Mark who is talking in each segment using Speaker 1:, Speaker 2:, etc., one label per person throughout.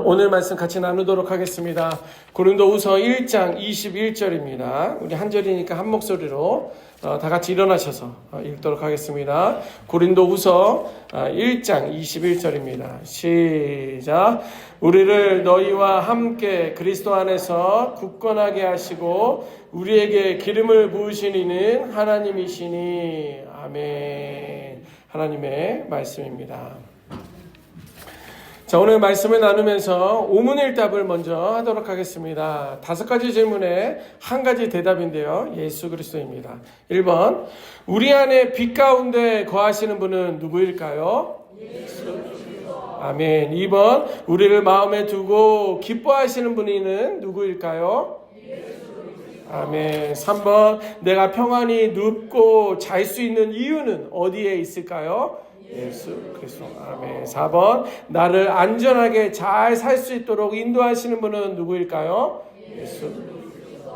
Speaker 1: 오늘 말씀 같이 나누도록 하겠습니다. 고린도후서 1장 21절입니다. 우리 한 절이니까 한 목소리로 다 같이 일어나셔서 읽도록 하겠습니다. 고린도후서 1장 21절입니다. 시작. 우리를 너희와 함께 그리스도 안에서 굳건하게 하시고 우리에게 기름을 부으신 이는 하나님이시니. 아멘. 하나님의 말씀입니다. 자, 오늘 말씀을 나누면서 오문일답을 먼저 하도록 하겠습니다. 5가지 질문에 한 가지 대답인데요. 예수 그리스도입니다. 1번, 우리 안에 빛 가운데 거하시는 분은 누구일까요? 예수 그리스도. 아멘. 2번, 우리를 마음에 두고 기뻐하시는 분은 누구일까요? 아멘. 3번, 내가 평안히 눕고 잘 수 있는 이유는 어디에 있을까요? 예수 그리스도. 아멘. 4번, 나를 안전하게 잘 살 수 있도록 인도하시는 분은 누구일까요? 예수.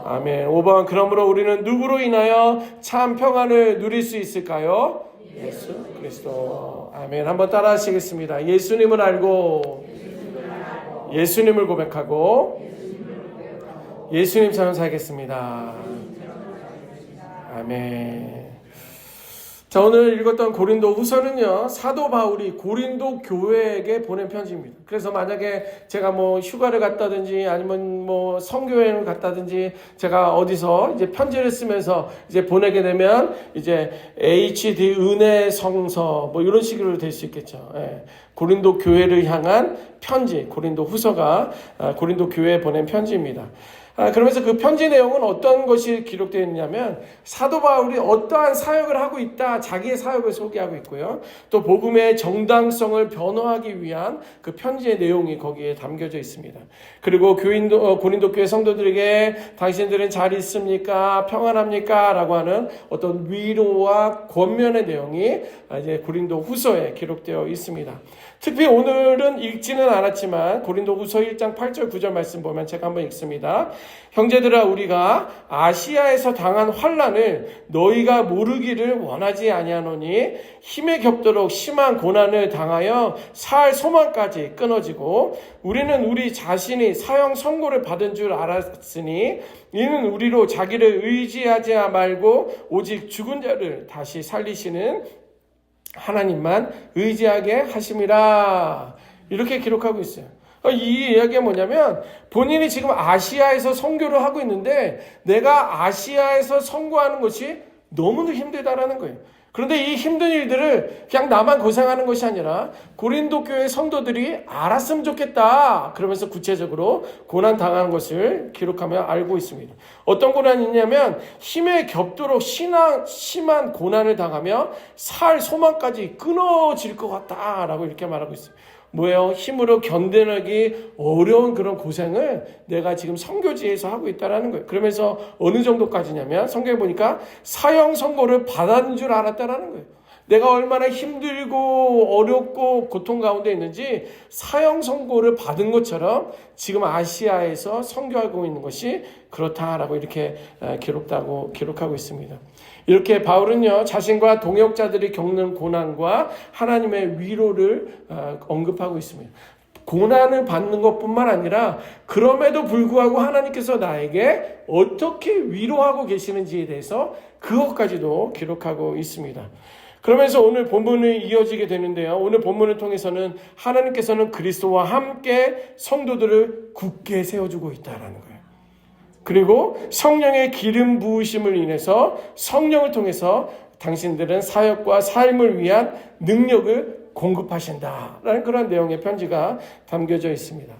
Speaker 1: 아멘. 5번, 그러므로 우리는 누구로 인하여 참 평안을 누릴 수 있을까요? 예수 그리스도. 아멘. 한번 따라 하시겠습니다. 예수님을 알고 예수님을 고백하고 예수님처럼 살겠습니다. 아멘. 자, 오늘 읽었던 고린도 후서는요, 사도 바울이 고린도 교회에게 보낸 편지입니다. 그래서 만약에 제가 휴가를 갔다든지 아니면 선교여행을 갔다든지 제가 어디서 이제 편지를 쓰면서 이제 보내게 되면 이제 HD 은혜 성서 이런 식으로 될 수 있겠죠. 예. 고린도 교회를 향한 편지, 고린도 후서가 고린도 교회에 보낸 편지입니다. 그러면서 그 편지 내용은 어떤 것이 기록되어 있냐면 사도 바울이 어떠한 사역을 하고 있다, 자기의 사역을 소개하고 있고요. 또 복음의 정당성을 변호하기 위한 그 편지의 내용이 거기에 담겨져 있습니다. 그리고 고린도 교회 성도들에게 당신들은 잘 있습니까? 평안합니까? 라고 하는 어떤 위로와 권면의 내용이 이제 고린도 후서에 기록되어 있습니다. 특히 오늘은 읽지는 않았지만 고린도 후서 1장 8절 9절 말씀 보면 제가 한번 읽습니다. 형제들아, 우리가 아시아에서 당한 환난을 너희가 모르기를 원하지 아니하노니 힘에 겹도록 심한 고난을 당하여 살 소망까지 끊어지고 우리는 우리 자신이 사형 선고를 받은 줄 알았으니 이는 우리로 자기를 의지하지 말고 오직 죽은 자를 다시 살리시는 하나님만 의지하게 하심이라. 이렇게 기록하고 있어요. 이 이야기가 뭐냐면 본인이 지금 아시아에서 선교를 하고 있는데 내가 아시아에서 선교하는 것이 너무도 힘들다라는 거예요. 그런데 이 힘든 일들을 그냥 나만 고생하는 것이 아니라 고린도 교회 성도들이 알았으면 좋겠다. 그러면서 구체적으로 고난 당하는 것을 기록하며 알고 있습니다. 어떤 고난이 있냐면 힘에 겹도록 심한 고난을 당하며 살 소망까지 끊어질 것 같다라고 이렇게 말하고 있어요. 뭐예요? 힘으로 견뎌내기 어려운 그런 고생을 내가 지금 선교지에서 하고 있다는 거예요. 그러면서 어느 정도까지냐면 성경에 보니까 사형 선고를 받은 줄 알았다는 거예요. 내가 얼마나 힘들고 어렵고 고통 가운데 있는지 사형 선고를 받은 것처럼 지금 아시아에서 선교하고 있는 것이 그렇다라고 이렇게 기록하고 있습니다. 이렇게 바울은요, 자신과 동역자들이 겪는 고난과 하나님의 위로를 언급하고 있습니다. 고난을 받는 것뿐만 아니라 그럼에도 불구하고 하나님께서 나에게 어떻게 위로하고 계시는지에 대해서 그것까지도 기록하고 있습니다. 그러면서 오늘 본문이 이어지게 되는데요. 오늘 본문을 통해서는 하나님께서는 그리스도와 함께 성도들을 굳게 세워주고 있다는 거예요. 그리고 성령의 기름 부으심을 인해서 성령을 통해서 당신들은 사역과 삶을 위한 능력을 공급하신다라는 그런 내용의 편지가 담겨져 있습니다.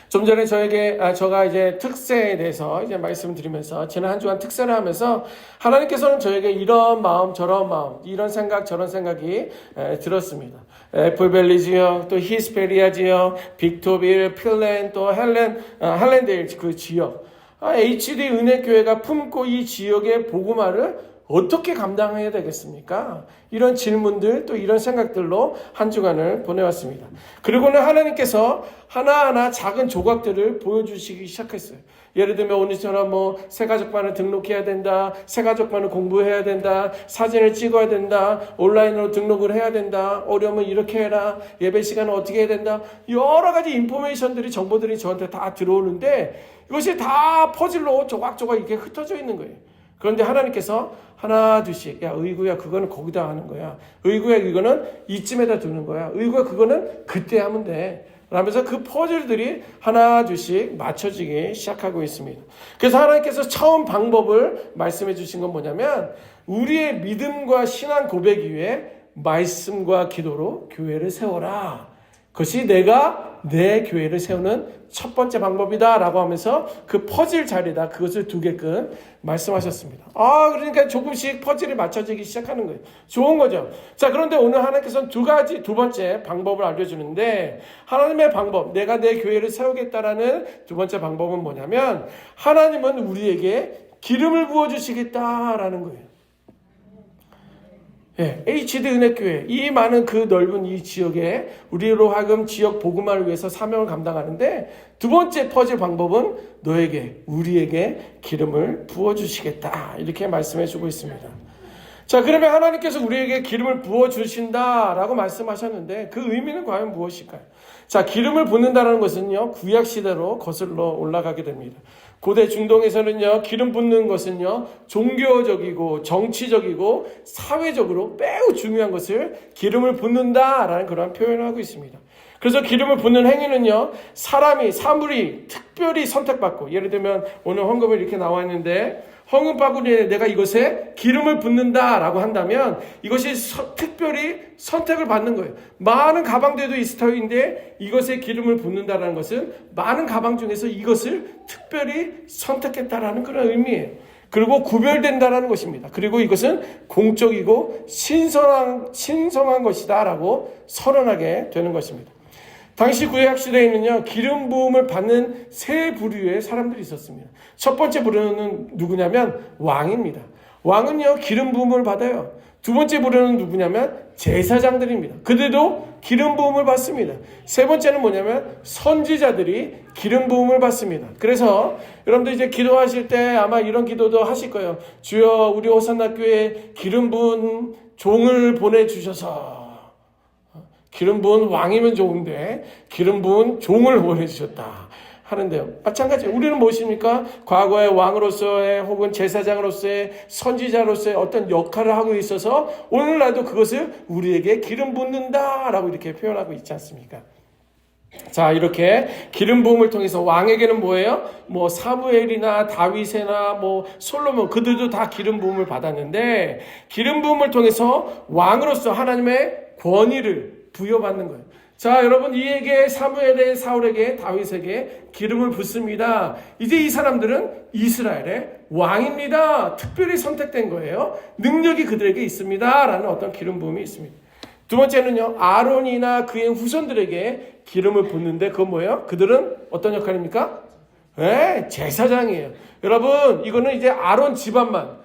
Speaker 1: 좀 전에 제가 이제 특세에 대해서 이제 말씀드리면서 지난 한 주간 특세를 하면서 하나님께서는 저에게 이런 마음, 저런 마음, 이런 생각, 저런 생각이 들었습니다. 애플밸리 지역, 또 히스페리아 지역, 빅토빌, 필랜, 또 할랜데일 그 지역. HD 은혜교회가 품고 이 지역의 복음화를 어떻게 감당해야 되겠습니까? 이런 질문들 또 이런 생각들로 한 주간을 보내왔습니다. 그리고는 하나님께서 하나하나 작은 조각들을 보여주시기 시작했어요. 예를 들면 오늘처럼 뭐 새가족반을 등록해야 된다, 새가족반을 공부해야 된다, 사진을 찍어야 된다, 온라인으로 등록을 해야 된다, 어려우면 이렇게 해라, 예배 시간은 어떻게 해야 된다, 여러 가지 인포메이션들이 정보들이 저한테 다 들어오는데 이것이 다 퍼즐로 조각조각 이렇게 흩어져 있는 거예요. 그런데 하나님께서 하나 둘씩, 야 의구야 그거는 거기다 하는 거야, 의구야 이거는 이쯤에다 두는 거야, 의구야 그거는 그때 하면 돼 라면서 그 퍼즐들이 하나 둘씩 맞춰지기 시작하고 있습니다. 그래서 하나님께서 처음 방법을 말씀해 주신 건 뭐냐면 우리의 믿음과 신앙 고백 위에 말씀과 기도로 교회를 세워라. 그것이 내가 내 교회를 세우는 첫 번째 방법이다 라고 하면서 그 퍼즐 자리에다 그것을 두게끔 말씀하셨습니다. 그러니까 조금씩 퍼즐이 맞춰지기 시작하는 거예요. 좋은 거죠. 자, 그런데 오늘 하나님께서는 두 번째 방법을 알려주는데, 하나님의 방법, 내가 내 교회를 세우겠다라는 두 번째 방법은 뭐냐면 하나님은 우리에게 기름을 부어주시겠다라는 거예요. HD 은혜교회, 이 많은 그 넓은 이 지역에 우리로 하여금 지역 복음화를 위해서 사명을 감당하는데, 두 번째 퍼즐 방법은 너에게, 우리에게 기름을 부어주시겠다 이렇게 말씀해 주고 있습니다. 자, 그러면 하나님께서 우리에게 기름을 부어주신다라고 말씀하셨는데 그 의미는 과연 무엇일까요? 자, 기름을 붓는다는 것은요, 구약시대로 거슬러 올라가게 됩니다. 고대 중동에서는요, 기름 붓는 것은요, 종교적이고 정치적이고 사회적으로 매우 중요한 것을 기름을 붓는다라는 그런 표현을 하고 있습니다. 그래서 기름을 붓는 행위는요, 사물이 특별히 선택받고, 예를 들면 오늘 헌금을 이렇게 나와 있는데 헌금 바구니에 내가 이것에 기름을 붓는다라고 한다면 이것이 특별히 선택을 받는 거예요. 많은 가방들도 있을 이것에 기름을 붓는다라는 것은 많은 가방 중에서 이것을 특별히 선택했다라는 그런 의미예요. 그리고 구별된다라는 것입니다. 그리고 이것은 공적이고 신성한 것이다라고 선언하게 되는 것입니다. 당시 구약시대에는요, 기름 부음을 받는 세 부류의 사람들이 있었습니다. 첫 번째 부류는 누구냐면 왕입니다. 왕은요, 기름 부음을 받아요. 두 번째 부류는 누구냐면 제사장들입니다. 그들도 기름 부음을 받습니다. 세 번째는 뭐냐면 선지자들이 기름 부음을 받습니다. 그래서 여러분들 이제 기도하실 때 아마 이런 기도도 하실 거예요. 주여, 우리 호산나 교회에 기름 부은 종을 보내주셔서, 기름 부은 왕이면 좋은데 기름 부은 종을 보내주셨다 하는데요. 마찬가지예요. 우리는 무엇입니까? 과거의 왕으로서의 혹은 제사장으로서의 선지자로서의 어떤 역할을 하고 있어서 오늘날도 그것을 우리에게 기름 붓는다라고 이렇게 표현하고 있지 않습니까? 자, 이렇게 기름 부음을 통해서 왕에게는 뭐예요? 뭐 사무엘이나 다윗이나 뭐 솔로몬, 그들도 다 기름 부음을 받았는데 기름 부음을 통해서 왕으로서 하나님의 권위를 부여받는 거예요. 자, 여러분, 이에게 사무엘에, 사울에게, 다윗에게 기름을 붓습니다. 이제 이 사람들은 이스라엘의 왕입니다. 특별히 선택된 거예요. 능력이 그들에게 있습니다. 라는 어떤 기름 부음이 있습니다. 두 번째는요, 아론이나 그의 후손들에게 기름을 붓는데 그건 뭐예요? 그들은 어떤 역할입니까? 제사장이에요. 여러분, 이거는 이제 아론 집안만,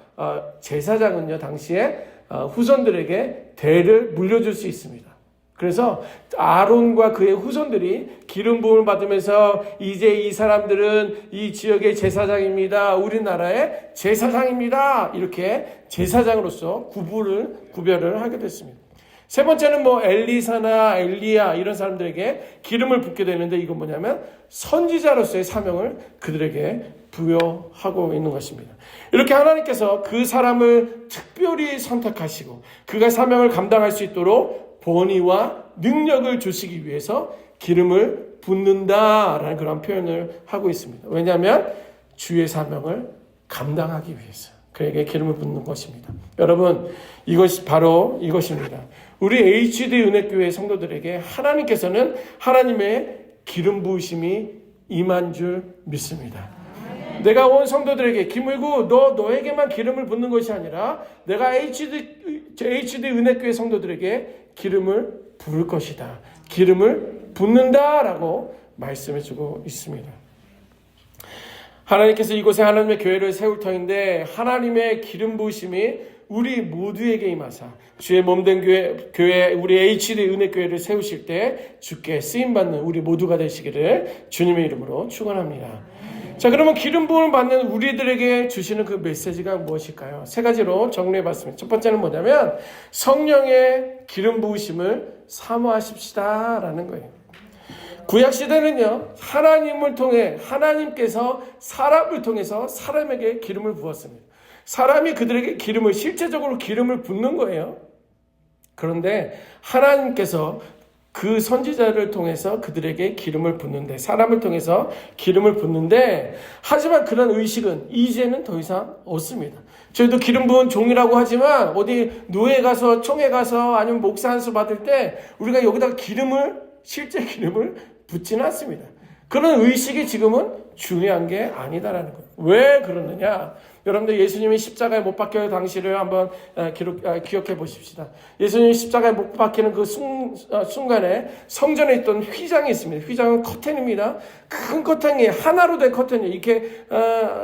Speaker 1: 제사장은요, 당시에 후손들에게 대를 물려줄 수 있습니다. 그래서 아론과 그의 후손들이 기름 부음을 받으면서 이제 이 사람들은 이 지역의 제사장입니다. 우리나라의 제사장입니다. 이렇게 제사장으로서 구별을 하게 됐습니다. 세 번째는 뭐 엘리사나 엘리야 이런 사람들에게 기름을 붓게 되는데 이건 뭐냐면 선지자로서의 사명을 그들에게 부여하고 있는 것입니다. 이렇게 하나님께서 그 사람을 특별히 선택하시고 그가 사명을 감당할 수 있도록 권위와 능력을 주시기 위해서 기름을 붓는다라는 그런 표현을 하고 있습니다. 왜냐하면 주의 사명을 감당하기 위해서 그에게 기름을 붓는 것입니다. 여러분, 이것이 바로 이것입니다. 우리 HD 은혜교회 성도들에게 하나님께서는 하나님의 기름 부으심이 임한 줄 믿습니다. 내가 온 성도들에게 김을구 너에게만 기름을 붓는 것이 아니라 내가 HD 은혜교회 성도들에게 기름을 부을 것이다. 기름을 붓는다라고 말씀해주고 있습니다. 하나님께서 이곳에 하나님의 교회를 세울 터인데 하나님의 기름 부으심이 우리 모두에게 임하사 주의 몸된 교회 우리 HD 은혜교회를 세우실 때 주께 쓰임받는 우리 모두가 되시기를 주님의 이름으로 축원합니다. 자, 그러면 기름 부음을 받는 우리들에게 주시는 그 메시지가 무엇일까요? 세 가지로 정리해봤습니다. 첫 번째는 뭐냐면 성령의 기름 부으심을 사모하십시다라는 거예요. 구약시대는요, 하나님을 통해 하나님께서 사람을 통해서 사람에게 기름을 부었습니다. 사람이 그들에게 실제적으로 기름을 붓는 거예요. 그런데 하나님께서 그 선지자를 통해서 그들에게 기름을 붓는데, 사람을 통해서 기름을 붓는데, 하지만 그런 의식은 이제는 더 이상 없습니다. 저희도 기름 부은 종이라고 하지만 어디 노예 가서 총회 가서 아니면 목사 안수 받을 때 우리가 여기다가 실제 기름을 붓지는 않습니다. 그런 의식이 지금은 중요한 게 아니다라는 거예요. 왜 그러느냐? 여러분들 예수님이 십자가에 못 박혀 당시를 한번 기억해 보십시다. 예수님이 십자가에 못 박히는 그 순간에 성전에 있던 휘장이 있습니다. 휘장은 커튼입니다. 큰 커튼이 하나로 된 커튼이 이렇게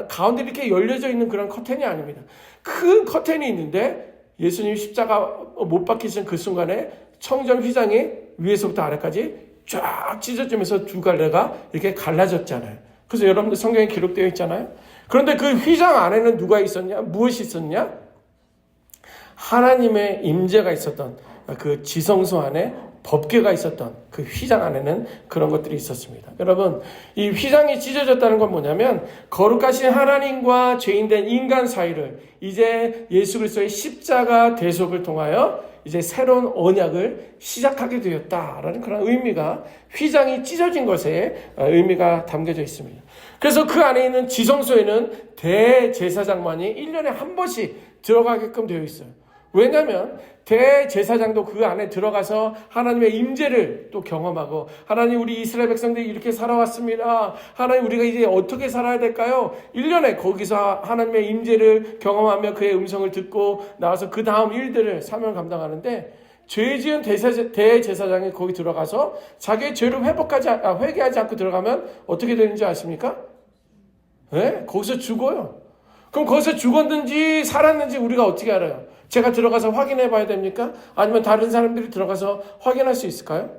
Speaker 1: 가운데 이렇게 열려져 있는 그런 커튼이 아닙니다. 큰 커튼이 있는데 예수님이 십자가 못 박히신 그 순간에 성전 휘장이 위에서부터 아래까지 쫙 찢어지면서 두 갈래가 이렇게 갈라졌잖아요. 그래서 여러분들 성경에 기록되어 있잖아요. 그런데 그 휘장 안에는 누가 있었냐? 무엇이 있었냐? 하나님의 임재가 있었던 그 지성소 안에 법궤가 있었던 그 휘장 안에는 그런 것들이 있었습니다. 여러분, 이 휘장이 찢어졌다는 건 뭐냐면 거룩하신 하나님과 죄인된 인간 사이를 이제 예수 그리스도의 십자가 대속을 통하여 이제 새로운 언약을 시작하게 되었다라는 그런 의미가, 휘장이 찢어진 것에 의미가 담겨져 있습니다. 그래서 그 안에 있는 지성소에는 대제사장만이 1년에 한 번씩 들어가게끔 되어 있어요. 왜냐하면 대제사장도 그 안에 들어가서 하나님의 임재를 또 경험하고, 하나님 우리 이스라엘 백성들이 이렇게 살아왔습니다. 하나님 우리가 이제 어떻게 살아야 될까요? 1년에 거기서 하나님의 임재를 경험하며 그의 음성을 듣고 나와서 그 다음 일들을 사명을 감당하는데, 죄 지은 대제사장이 거기 들어가서 자기의 죄를 회개하지 않고 들어가면 어떻게 되는지 아십니까? 네? 거기서 죽어요. 그럼 거기서 죽었는지 살았는지 우리가 어떻게 알아요? 제가 들어가서 확인해 봐야 됩니까? 아니면 다른 사람들이 들어가서 확인할 수 있을까요?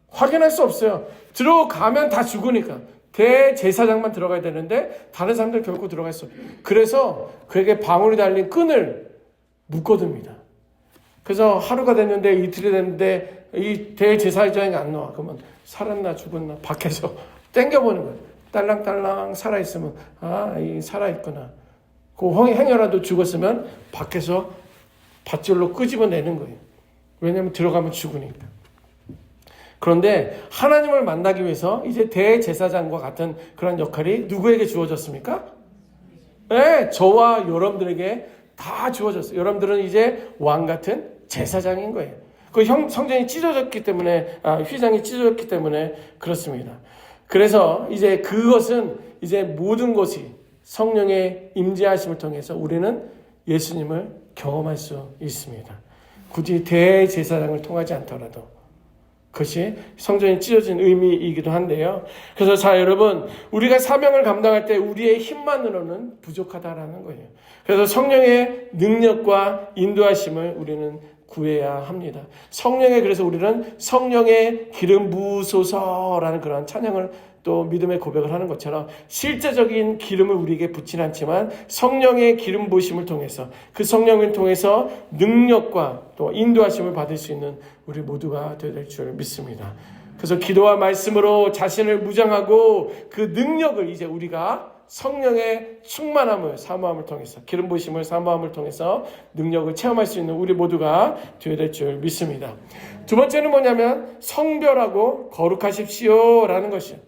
Speaker 1: 확인할 수 없어요. 들어가면 다 죽으니까. 대제사장만 들어가야 되는데 다른 사람들 결코 들어갈 수 없어요. 그래서 그에게 방울이 달린 끈을 묶어둡니다. 그래서 하루가 됐는데 이틀이 됐는데 이 대제사장이 안 나와. 그러면 살았나 죽었나 밖에서 땡겨보는 거예요. 딸랑딸랑 살아있으면 이 살아있구나. 그 행여라도 죽었으면 밖에서 밧줄로 끄집어내는 거예요. 왜냐하면 들어가면 죽으니까. 그런데 하나님을 만나기 위해서 이제 대제사장과 같은 그런 역할이 누구에게 주어졌습니까? 네, 저와 여러분들에게 다 주어졌어요. 여러분들은 이제 왕 같은 제사장인 거예요. 그 성전이 찢어졌기 때문에, 휘장이 찢어졌기 때문에 그렇습니다. 그래서 이제 그것은 이제 모든 것이 성령의 임재하심을 통해서 우리는 예수님을 경험할 수 있습니다. 굳이 대제사장을 통하지 않더라도 그것이 성전이 찢어진 의미이기도 한데요. 그래서 자, 여러분, 우리가 사명을 감당할 때 우리의 힘만으로는 부족하다라는 거예요. 그래서 성령의 능력과 인도하심을 우리는 구해야 합니다. 그래서 우리는 성령의 기름 부으소서라는 그런 찬양을 또 믿음의 고백을 하는 것처럼 실제적인 기름을 우리에게 붓지는 않지만 성령의 기름 부으심을 통해서, 그 성령을 통해서 능력과 또 인도하심을 받을 수 있는 우리 모두가 되어야 될 줄 믿습니다. 그래서 기도와 말씀으로 자신을 무장하고 그 능력을 이제 우리가 성령의 충만함을 사모함을 통해서, 기름 부으심을 사모함을 통해서 능력을 체험할 수 있는 우리 모두가 되어야 될 줄 믿습니다. 두 번째는 뭐냐면 성별하고 거룩하십시오라는 것이에요.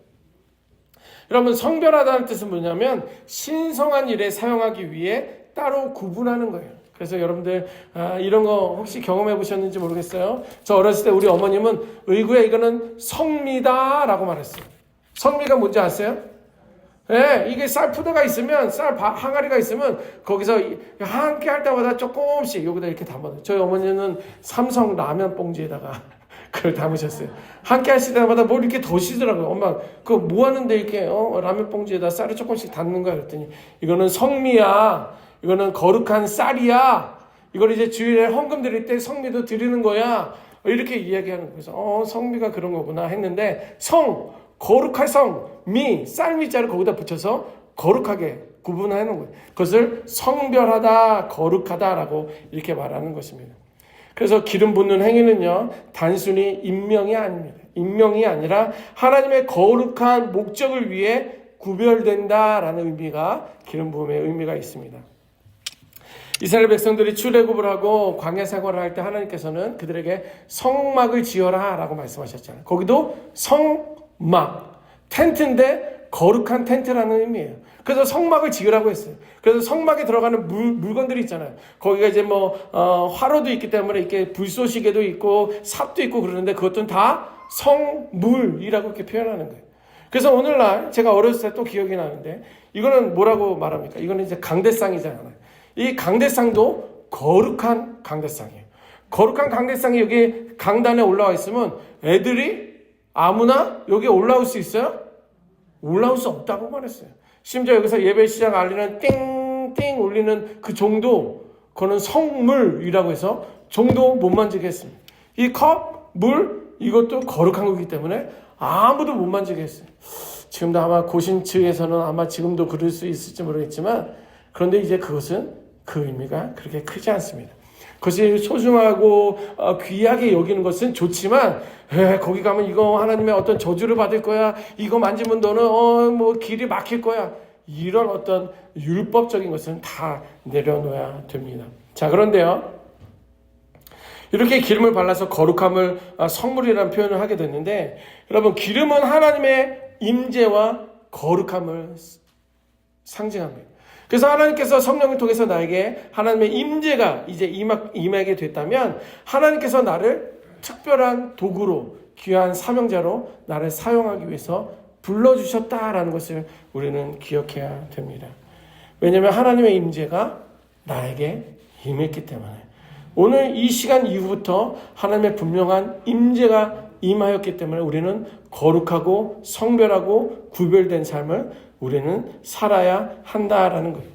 Speaker 1: 여러분, 성별하다는 뜻은 뭐냐면 신성한 일에 사용하기 위해 따로 구분하는 거예요. 그래서 여러분들 이런 거 혹시 경험해 보셨는지 모르겠어요. 저 어렸을 때 우리 어머님은 의구에 이거는 성미다라고 말했어요. 성미가 뭔지 아세요? 네, 이게 쌀 푸대가 있으면, 쌀 항아리가 있으면 거기서 함께 할 때마다 조금씩 여기다 이렇게 담아요. 저희 어머니는 삼성 라면 봉지에다가 그걸 담으셨어요. 함께 하실 때마다 뭘 이렇게 더시더라고요. 엄마, 그거 뭐 하는데 이렇게 라면 봉지에다 쌀을 조금씩 담는 거야. 그랬더니 이거는 성미야. 이거는 거룩한 쌀이야. 이걸 이제 주일에 헌금 드릴 때 성미도 드리는 거야. 이렇게 이야기하는 거예요. 성미가 그런 거구나 했는데 거룩할 미, 쌀미자를 거기다 붙여서 거룩하게 구분하는 거예요. 그것을 성별하다, 거룩하다라고 이렇게 말하는 것입니다. 그래서 기름 붓는 행위는요, 단순히 임명이 아닙니다. 임명이 아니라 하나님의 거룩한 목적을 위해 구별된다라는 의미가 기름 부음의 의미가 있습니다. 이스라엘 백성들이 출애굽을 하고 광야 생활을 할 때 하나님께서는 그들에게 성막을 지어라 라고 말씀하셨잖아요. 거기도 성막, 텐트인데 거룩한 텐트라는 의미예요. 그래서 성막을 지으라고 했어요. 그래서 성막에 들어가는 물건들이 있잖아요. 거기가 이제 화로도 있기 때문에 이렇게 불쏘시개도 있고 삽도 있고 그러는데 그것들은 다 성물이라고 이렇게 표현하는 거예요. 그래서 오늘날 제가 어렸을 때 또 기억이 나는데 이거는 뭐라고 말합니까? 이거는 이제 강대상이잖아요. 이 강대상도 거룩한 강대상이에요. 거룩한 강대상이 여기 강단에 올라와 있으면 애들이 아무나 여기 올라올 수 있어요? 올라올 수 없다고 말했어요. 심지어 여기서 예배 시작 알리는 띵띵 울리는 그 종도, 그거는 성물이라고 해서 종도 못 만지게 했습니다. 이 컵, 물, 이것도 거룩한 거기 때문에 아무도 못 만지게 했어요. 지금도 아마 고신층에서는 아마 지금도 그럴 수 있을지 모르겠지만, 그런데 이제 그것은 그 의미가 그렇게 크지 않습니다. 그것이 소중하고 귀하게 여기는 것은 좋지만, 거기 가면 이거 하나님의 어떤 저주를 받을 거야, 이거 만지면 너는 길이 막힐 거야, 이런 어떤 율법적인 것은 다 내려놓아야 됩니다. 자, 그런데요, 이렇게 기름을 발라서 거룩함을 성물이라는 표현을 하게 됐는데, 여러분, 기름은 하나님의 임재와 거룩함을 상징합니다. 그래서 하나님께서 성령을 통해서 나에게 하나님의 임재가 이제 임하게 됐다면, 하나님께서 나를 특별한 도구로, 귀한 사명자로 나를 사용하기 위해서 불러주셨다라는 것을 우리는 기억해야 됩니다. 왜냐하면 하나님의 임재가 나에게 임했기 때문에, 오늘 이 시간 이후부터 하나님의 분명한 임재가 임하였기 때문에 우리는 거룩하고 성별하고 구별된 삶을 우리는 살아야 한다라는 거예요.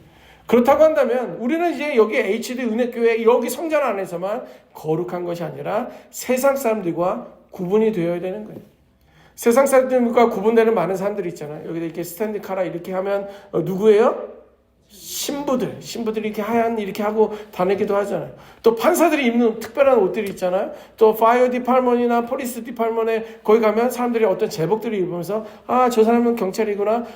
Speaker 1: 그렇다고 한다면 우리는 이제 여기 HD 은혜교회 여기 성전 안에서만 거룩한 것이 아니라 세상 사람들과 구분이 되어야 되는 거예요. 세상 사람들과 구분되는 많은 사람들이 있잖아요. 여기다 이렇게 스탠드 카라 이렇게 하면 누구예요? 신부들이 이렇게 하얀 이렇게 하고 다니기도 하잖아요. 또 판사들이 입는 특별한 옷들이 있잖아요. 또 파이어 디파먼이나 폴리스 디파먼에 거기 가면 사람들이 어떤 제복들을 입으면서 저 사람은 경찰이구나,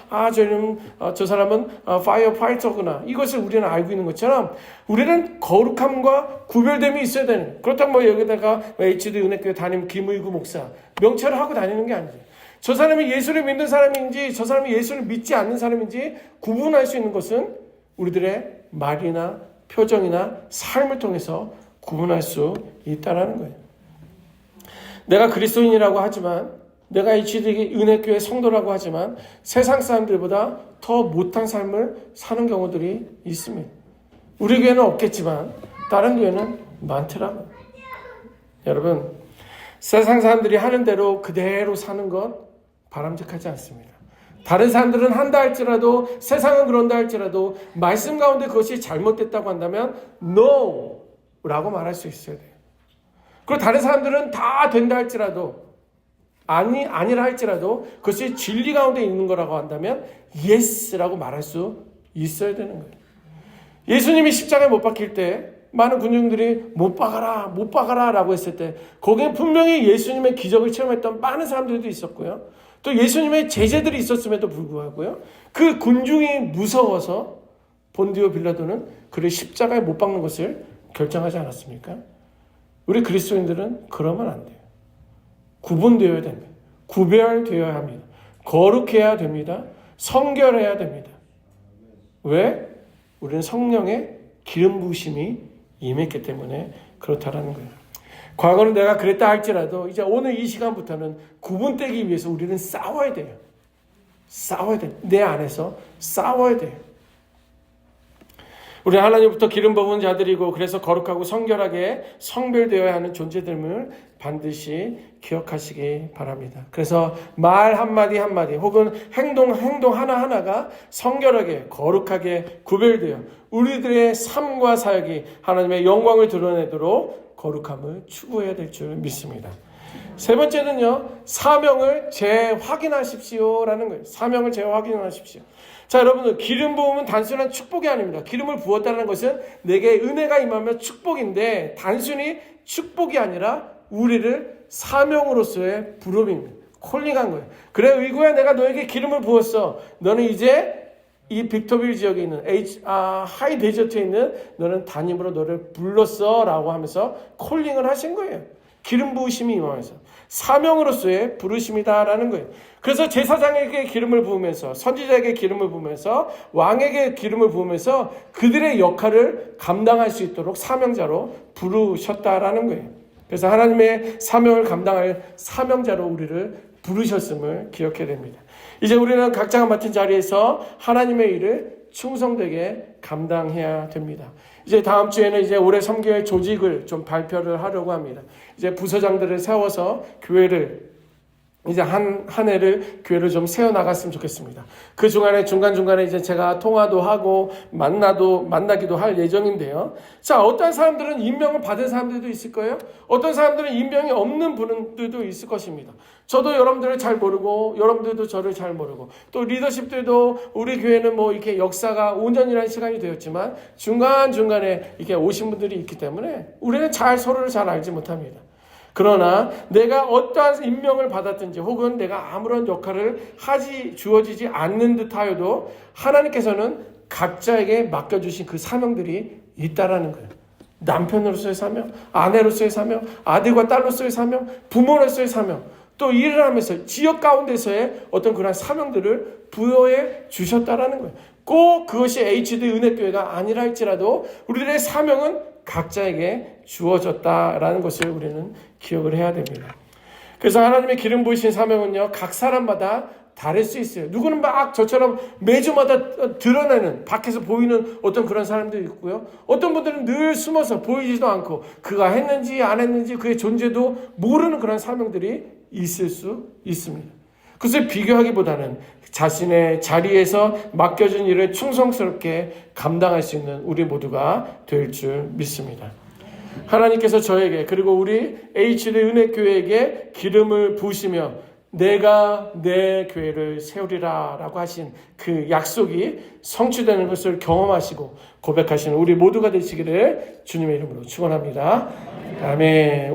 Speaker 1: 저 사람은 파이어 파이터구나, 이것을 우리는 알고 있는 것처럼 우리는 거룩함과 구별됨이 있어야 되는 거예요. 그렇다고 여기다가 HD 은혜교회 담임 김의구 목사 명찰을 하고 다니는 게 아니죠. 저 사람이 예수를 믿는 사람인지 저 사람이 예수를 믿지 않는 사람인지 구분할 수 있는 것은 우리들의 말이나 표정이나 삶을 통해서 구분할 수 있다는 거예요. 내가 그리스도인이라고 하지만, 내가 HD 은혜교회 성도라고 하지만 세상 사람들보다 더 못한 삶을 사는 경우들이 있습니다. 우리 교회는 없겠지만 다른 교회는 많더라고요. 여러분, 세상 사람들이 하는 대로 그대로 사는 건 바람직하지 않습니다. 다른 사람들은 한다 할지라도, 세상은 그런다 할지라도 말씀 가운데 그것이 잘못됐다고 한다면 No! 라고 말할 수 있어야 돼요. 그리고 다른 사람들은 다 된다 할지라도, 아니라 할지라도 그것이 진리 가운데 있는 거라고 한다면 Yes! 라고 말할 수 있어야 되는 거예요. 예수님이 십자가에 못 박힐 때 많은 군중들이 못 박아라 라고 했을 때 거기에 분명히 예수님의 기적을 체험했던 많은 사람들도 있었고요. 또 예수님의 제자들이 있었음에도 불구하고요, 그 군중이 무서워서 본디오 빌라도는 그를 십자가에 못 박는 것을 결정하지 않았습니까? 우리 그리스도인들은 그러면 안 돼요. 구분되어야 됩니다. 구별되어야 합니다. 거룩해야 됩니다. 성결해야 됩니다. 왜? 우리는 성령의 기름 부으심이 임했기 때문에 그렇다라는 거예요. 과거는 내가 그랬다 할지라도 이제 오늘 이 시간부터는 구분되기 위해서 우리는 싸워야 돼요. 싸워야 돼요. 내 안에서 싸워야 돼요. 우리 하나님부터 기름 부은 자들이고 그래서 거룩하고 성결하게 성별되어야 하는 존재됨을 반드시 기억하시기 바랍니다. 그래서 말 한마디 한마디 혹은 행동 하나하나가 성결하게 거룩하게 구별되어 우리들의 삶과 사역이 하나님의 영광을 드러내도록 거룩함을 추구해야 될 줄 믿습니다. 세 번째는요, 사명을 재확인하십시오라는 거예요. 사명을 재확인하십시오. 자, 여러분들, 기름 부음은 단순한 축복이 아닙니다. 기름을 부었다는 것은 내게 은혜가 임하면 축복인데 단순히 축복이 아니라 우리를 사명으로서의 부름입니다. 콜링한 거예요. 그래, 의구야, 내가 너에게 기름을 부었어. 너는 이제 이 빅토빌 지역에 있는 하이 데저트에 있는 너는 담임으로 너를 불렀어 라고 하면서 콜링을 하신 거예요. 기름 부으심이 임하면서 사명으로서의 부르심이다라는 거예요. 그래서 제사장에게 기름을 부으면서 선지자에게 기름을 부으면서 왕에게 기름을 부으면서 그들의 역할을 감당할 수 있도록 사명자로 부르셨다라는 거예요. 그래서 하나님의 사명을 감당할 사명자로 우리를 부르셨음을 기억해야 됩니다. 이제 우리는 각자가 맡은 자리에서 하나님의 일을 충성되게 감당해야 됩니다. 이제 다음 주에는 이제 올해 섬교회 조직을 좀 발표를 하려고 합니다. 이제 부서장들을 세워서 교회를 이제 한 해를 교회를 좀 세워 나갔으면 좋겠습니다. 그 중간중간에 이제 제가 통화도 하고 만나기도 할 예정인데요. 자, 어떤 사람들은 임명을 받은 사람들도 있을 거예요. 어떤 사람들은 임명이 없는 분들도 있을 것입니다. 저도 여러분들을 잘 모르고 여러분들도 저를 잘 모르고 또 리더십들도 우리 교회는 뭐 이렇게 역사가 5년이라는 시간이 되었지만 중간중간에 이렇게 오신 분들이 있기 때문에 우리는 서로를 잘 알지 못합니다. 그러나 내가 어떠한 임명을 받았든지 혹은 내가 아무런 역할을 주어지지 않는 듯 하여도 하나님께서는 각자에게 맡겨주신 그 사명들이 있다라는 거예요. 남편으로서의 사명, 아내로서의 사명, 아들과 딸로서의 사명, 부모로서의 사명, 또 일을 하면서 지역 가운데서의 어떤 그런 사명들을 부여해 주셨다라는 거예요. 꼭 그것이 HD 은혜교회가 아니라 할지라도 우리들의 사명은 각자에게 주어졌다라는 것을 우리는 기억을 해야 됩니다. 그래서 하나님의 기름 부으신 사명은요, 각 사람마다 다를 수 있어요. 누구는 막 저처럼 매주마다 드러내는, 밖에서 보이는 어떤 그런 사람들이 있고요. 어떤 분들은 늘 숨어서 보이지도 않고 그가 했는지 안 했는지 그의 존재도 모르는 그런 사명들이 있을 수 있습니다. 그것을 비교하기보다는 자신의 자리에서 맡겨진 일을 충성스럽게 감당할 수 있는 우리 모두가 될 줄 믿습니다. 하나님께서 저에게 그리고 우리 HD 은혜교회에게 기름을 부으시며 내가 내 교회를 세우리라 라고 하신 그 약속이 성취되는 것을 경험하시고 고백하시는 우리 모두가 되시기를 주님의 이름으로 축원합니다. 아멘.